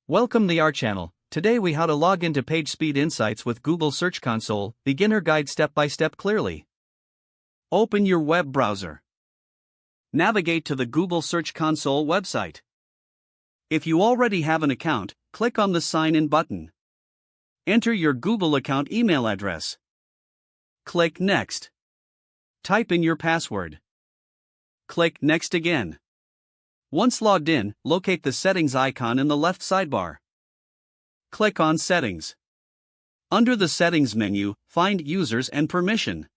Welcome to our channel. Today we how to log into PageSpeed Insights with Google Search Console, beginner guide step by step clearly. Open your web browser. Navigate to the Google Search Console website. If you already have an account, click on the Sign In button. Enter your Google account email address. Click Next. Type in your password. Click Next again. Once logged in, locate the Settings icon in the left sidebar. Click on Settings. Under the Settings menu, find Users and Permission.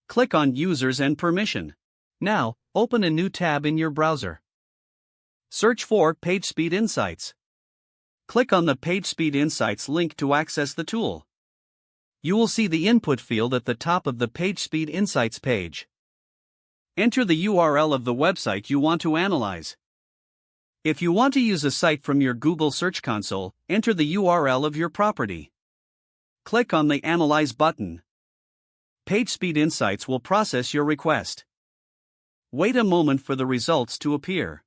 Click on Users and Permission. Now, open a new tab in your browser. Search for PageSpeed Insights. Click on the PageSpeed Insights link to access the tool. You will see the input field at the top of the PageSpeed Insights page. Enter the URL of the website you want to analyze. If you want to use a site from your Google Search Console, enter the URL of your property. Click on the Analyze button. PageSpeed Insights will process your request. Wait a moment for the results to appear.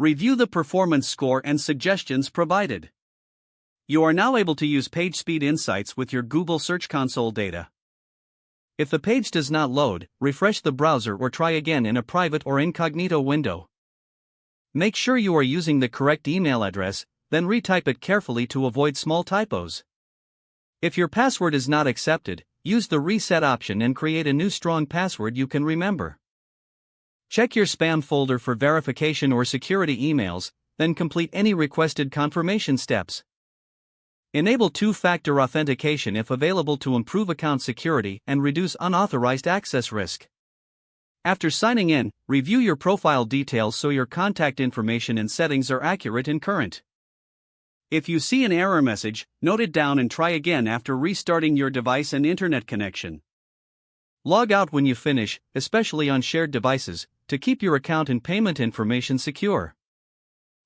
Review the performance score and suggestions provided. You are now able to use PageSpeed Insights with your Google Search Console data. If the page does not load, refresh the browser or try again in a private or incognito window. Make sure you are using the correct email address, then retype it carefully to avoid small typos. If your password is not accepted, use the reset option and create a new strong password you can remember. Check your spam folder for verification or security emails, then complete any requested confirmation steps. Enable two-factor authentication if available to improve account security and reduce unauthorized access risk. After signing in, review your profile details so your contact information and settings are accurate and current. If you see an error message, note it down and try again after restarting your device and internet connection. Log out when you finish, especially on shared devices, to keep your account and payment information secure.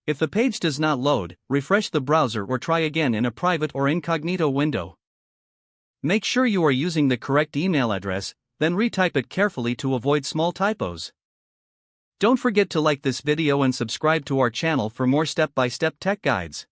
If the page does not load, refresh the browser or try again in a private or incognito window. Make sure you are using the correct email address, then retype it carefully to avoid small typos. Don't forget to like this video and subscribe to our channel for more step-by-step tech guides.